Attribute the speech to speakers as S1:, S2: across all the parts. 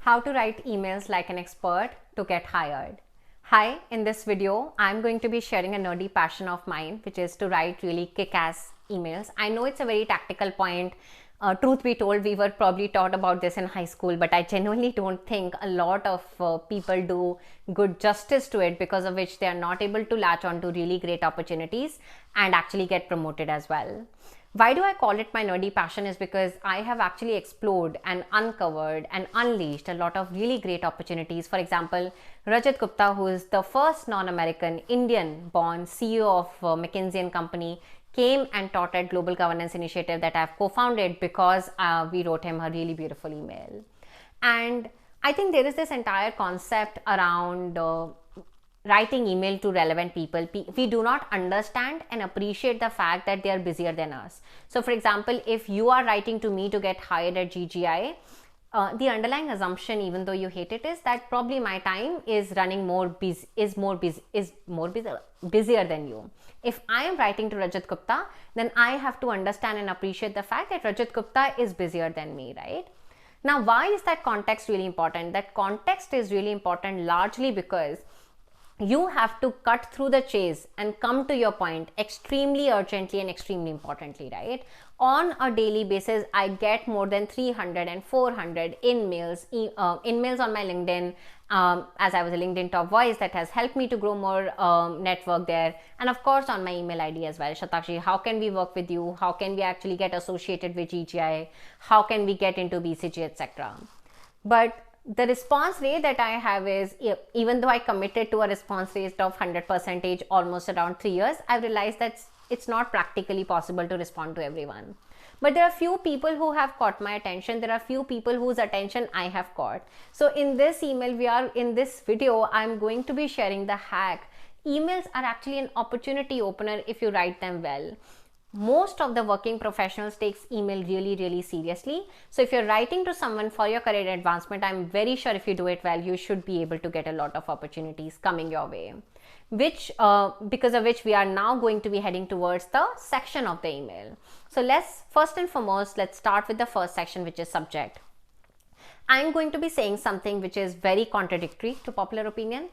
S1: How to write emails like an expert to get hired. Hi, in this video, I'm going to be sharing a nerdy passion of mine, which is to write really kick-ass emails. I know it's a very tactical point. Truth be told, we were probably taught about this in high school, but I genuinely don't think a lot of people do good justice to it, because of which they are not able to latch on to really great opportunities and actually get promoted as well. Why do I call it my nerdy passion is because I have actually explored and uncovered and unleashed a lot of really great opportunities. For example, Rajat Gupta, who is the first non-American Indian-born CEO of McKinsey & Company, came and taught at Global Governance Initiative that I've co-founded because we wrote him a really beautiful email. And I think there is this entire concept around writing email to relevant people. We do not understand and appreciate the fact that they are busier than us. So for example, if you are writing to me to get hired at GGI, the underlying assumption, even though you hate it, is that probably my time is running busier than you. If I am writing to Rajat Gupta, then I have to understand and appreciate the fact that Rajat Gupta is busier than me, right? Now, why is that context really important? That context is really important largely because you have to cut through the chase and come to your point extremely urgently and extremely importantly, right? On a daily basis, I get more than 300 and 400 in-mails on my LinkedIn, as I was a LinkedIn top voice. That has helped me to grow more network there. And of course, on my email ID as well. Shatakshi, how can we work with you? How can we actually get associated with GGI? How can we get into BCG, etc.? But the response rate that I have is, even though I committed to a response rate of 100% almost around 3 years, I've realized that it's not practically possible to respond to everyone. But there are few people who have caught my attention. There are few people whose attention I have caught. So in this video, I'm going to be sharing the hack. Emails are actually an opportunity opener if you write them well. Most of the working professionals takes email really seriously. So if you're writing to someone for your career advancement, I'm very sure if you do it well, you should be able to get a lot of opportunities coming your way, because of which we are now going to be heading towards the section of the email. So first and foremost, let's start with the first section, which is subject. I'm going to be saying something which is very contradictory to popular opinion,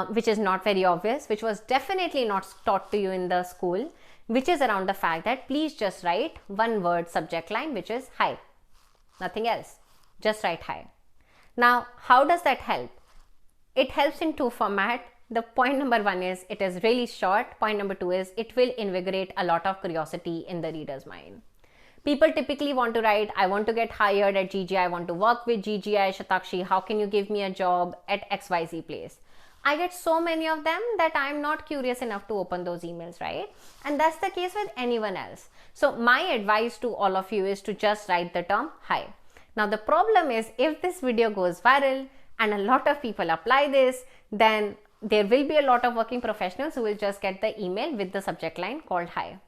S1: which is not very obvious, which was definitely not taught to you in the school, which is around the fact that please just write one word subject line, which is hi. Nothing else. Just write hi. Now, how does that help? It helps in two formats. The point number one is it is really short. Point number two is it will invigorate a lot of curiosity in the reader's mind. People typically want to write, I want to get hired at GGI, I want to work with GGI, Shatakshi, how can you give me a job at XYZ place? I get so many of them that I'm not curious enough to open those emails, right? And that's the case with anyone else. So my advice to all of you is to just write the term hi. Now the problem is, if this video goes viral and a lot of people apply this, then there will be a lot of working professionals who will just get the email with the subject line called hi.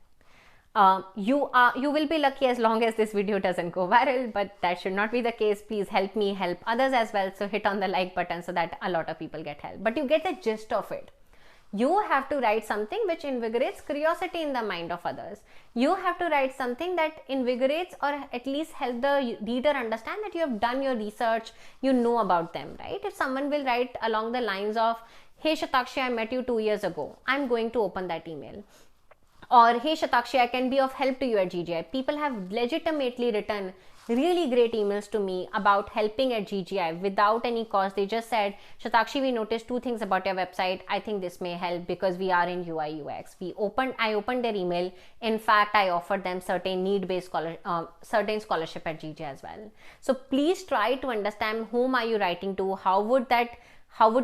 S1: You will be lucky as long as this video doesn't go viral, but that should not be the case. Please help me help others as well. So hit on the like button so that a lot of people get help. But you get the gist of it. You have to write something which invigorates curiosity in the mind of others. You have to write something that invigorates or at least help the reader understand that you have done your research, you know about them, right? If someone will write along the lines of, hey Shatakshi, I met you 2 years ago, I'm going to open that email. Or, hey Shatakshi, I can be of help to you at GGI. People have legitimately written really great emails to me about helping at GGI without any cost. They just said, Shatakshi, we noticed 2 things about your website. I think this may help because we are in UI UX. I opened their email. In fact, I offered them certain need-based scholarship at GGI as well. So please try to understand whom are you writing to. How would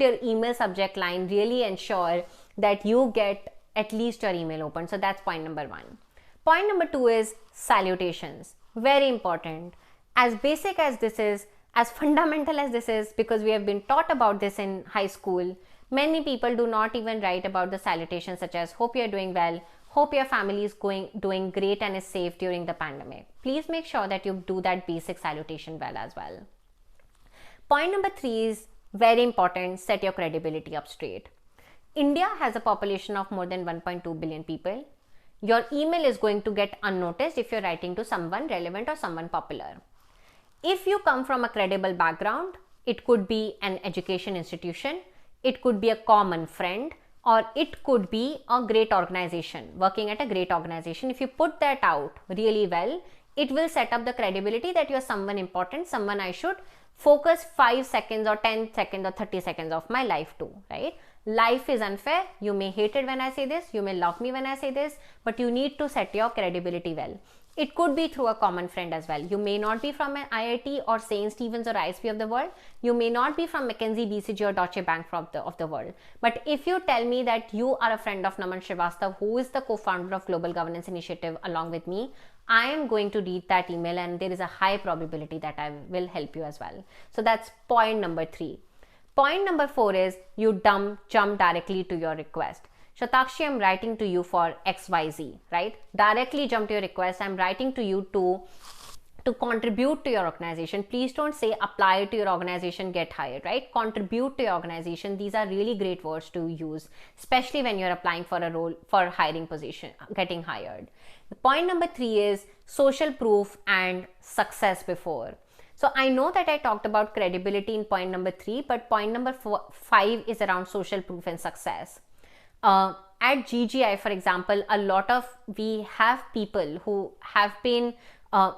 S1: your email subject line really ensure that you get at least your email open? So that's point number one. Point number two is salutations. Very important. As basic as this is, as fundamental as this is, because we have been taught about this in high school, many people do not even write about the salutations such as hope you're doing well, hope your family is doing great and is safe during the pandemic. Please make sure that you do that basic salutation well as well. Point number three is very important. Set your credibility up straight. India has a population of more than 1.2 billion people. Your email is going to get unnoticed if you're writing to someone relevant or someone popular. If you come from a credible background, it could be an education institution, it could be a common friend, or it could be a great organization, working at a great organization. If you put that out really well, it will set up the credibility that you're someone important, someone I should focus 5 seconds or 10 seconds or 30 seconds of my life to, right? Life is unfair. You may hate it when I say this, you may love me when I say this, but you need to set your credibility well. It could be through a common friend as well. You may not be from an IIT or St. Stephen's or ISB of the world. You may not be from McKinsey, BCG or Deutsche Bank of the world. But if you tell me that you are a friend of Naman Srivastav, who is the co-founder of Global Governance Initiative along with me, I am going to read that email and there is a high probability that I will help you as well. So that's point number 3. Point number 4 is you jump directly to your request. Shatakshi, I'm writing to you for XYZ, right? Directly jump to your request. I'm writing to you to contribute to your organization. Please don't say apply to your organization, get hired, right? Contribute to your organization. These are really great words to use, especially when you're applying for a role, for hiring position, getting hired. The point number 3 is social proof and success before. So I know that I talked about credibility in point number 3, but point number 5 is around social proof and success. At GGI, for example, we have people who have been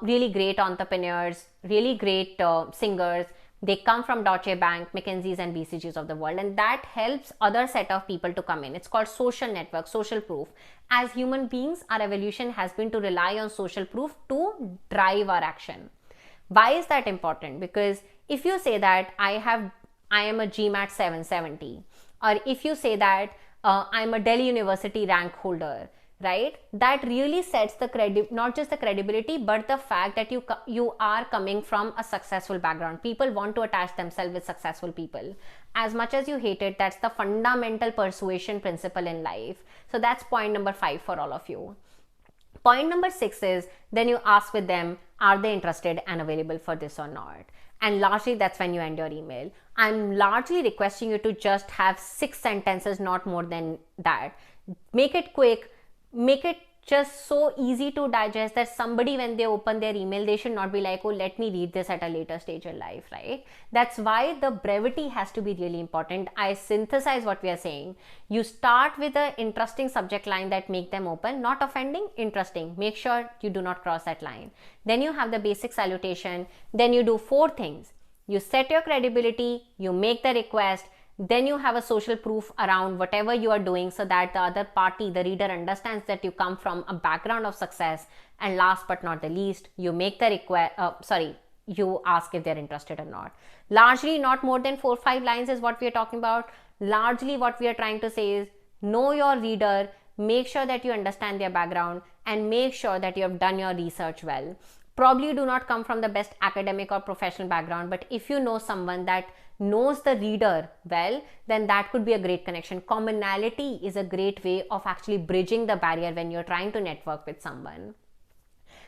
S1: really great entrepreneurs, really great singers. They come from Deutsche Bank, McKinsey's and BCG's of the world, and that helps other set of people to come in. It's called social network, social proof. As human beings, our evolution has been to rely on social proof to drive our action. Why is that important? Because if you say that I am a GMAT 770, or if you say that I'm a Delhi University rank holder, right? That really sets the not just the credibility, but the fact that you are coming from a successful background. People want to attach themselves with successful people. As much as you hate it, that's the fundamental persuasion principle in life. So that's point number 5 for all of you. Point number 6 is then you ask with them, are they interested and available for this or not? And largely that's when you end your email. I'm largely requesting you to just have 6 sentences, not more than that. Make it quick, make it just so easy to digest that somebody, when they open their email, they should not be like, oh, let me read this at a later stage in life, right? That's why the brevity has to be really important. I synthesize what we are saying. You start with an interesting subject line that make them open, not offending, interesting. Make sure you do not cross that line. Then you have the basic salutation. Then you do 4 things. You set your credibility, you make the request, then you have a social proof around whatever you are doing so that the other party, the reader, understands that you come from a background of success. And last but not the least, you make the request, you ask if they're interested or not. Largely not more than 4-5 lines is what we are talking about. Largely what we are trying to say is know your reader, make sure that you understand their background, and make sure that you have done your research well. Probably you do not come from the best academic or professional background, but if you know someone that knows the reader well, then that could be a great connection. Commonality is a great way of actually bridging the barrier when you're trying to network with someone.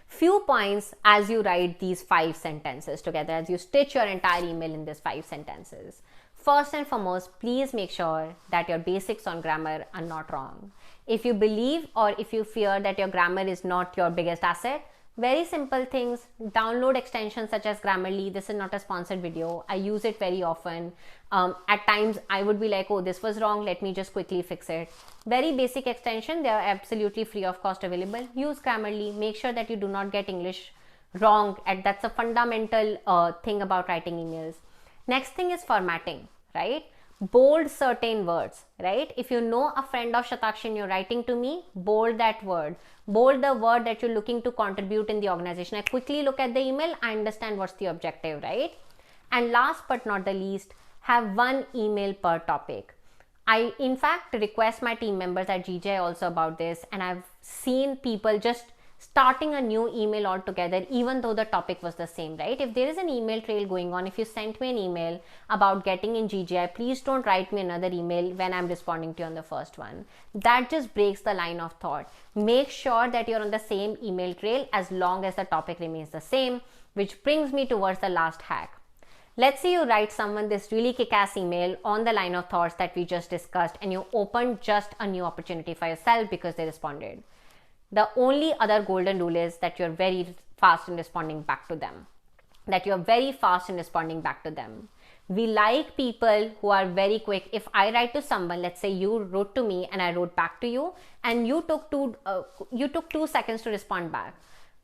S1: Few points as you write these 5 sentences together, as you stitch your entire email in these 5 sentences. First and foremost, please make sure that your basics on grammar are not wrong. If you believe or if you fear that your grammar is not your biggest asset, very simple things, download extensions such as Grammarly. This is not a sponsored video. I use it very often. At times I would be like, oh, this was wrong, let me just quickly fix it. Very basic extension, they are absolutely free of cost available. Use Grammarly. Make sure that you do not get English wrong, and that's a fundamental thing about writing emails. Next thing is formatting, right? Bold certain words, right? If you know a friend of Shatakshi and you're writing to me, bold that word. Bold the word that you're looking to contribute in the organization. I quickly look at the email, I understand what's the objective, right? And last but not the least, have 1 email per topic. I in fact request my team members at GGI also about this, and I've seen people just starting a new email altogether, even though the topic was the same, right? If there is an email trail going on, if you sent me an email about getting in GGI, please don't write me another email when I'm responding to you on the first one. That just breaks the line of thought. Make sure that you're on the same email trail as long as the topic remains the same, which brings me towards the last hack. Let's say you write someone this really kick-ass email on the line of thoughts that we just discussed, and you open just a new opportunity for yourself because they responded. The only other golden rule is that you're very fast in responding back to them. We like people who are very quick. If I write to someone, let's say you wrote to me and I wrote back to you, and you took 2 seconds to respond back.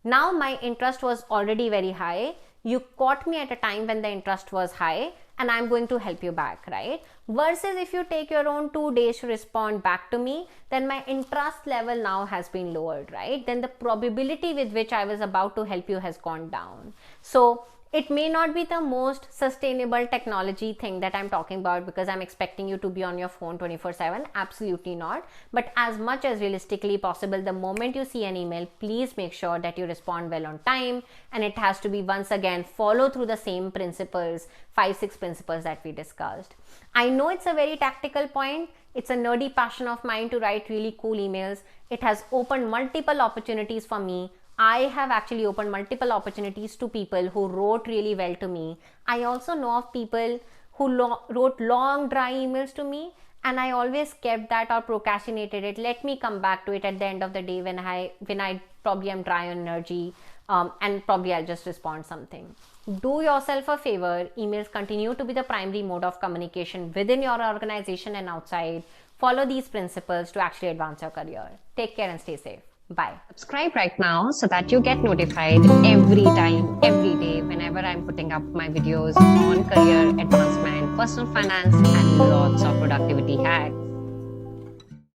S1: Now my interest was already very high. You caught me at a time when the interest was high, and I'm going to help you back, right? Versus if you take your own 2 days to respond back to me, then my interest level now has been lowered, right? Then the probability with which I was about to help you has gone down. So it may not be the most sustainable technology thing that I'm talking about, because I'm expecting you to be on your phone 24/7. Absolutely not. But as much as realistically possible, the moment you see an email, please make sure that you respond well on time. And it has to be, once again, follow through the same principles, 5-6 principles that we discussed. I know it's a very tactical point. It's a nerdy passion of mine to write really cool emails. It has opened multiple opportunities for me. I have actually opened multiple opportunities to people who wrote really well to me. I also know of people who wrote long, dry emails to me, and I always kept that or procrastinated it. Let me come back to it at the end of the day when I probably am dry on energy, and probably I'll just respond something. Do yourself a favor. Emails continue to be the primary mode of communication within your organization and outside. Follow these principles to actually advance your career. Take care and stay safe. Bye. Subscribe right now so that you get notified every time, every day, whenever I'm putting up my videos on career advancement, personal finance, and lots of productivity hacks.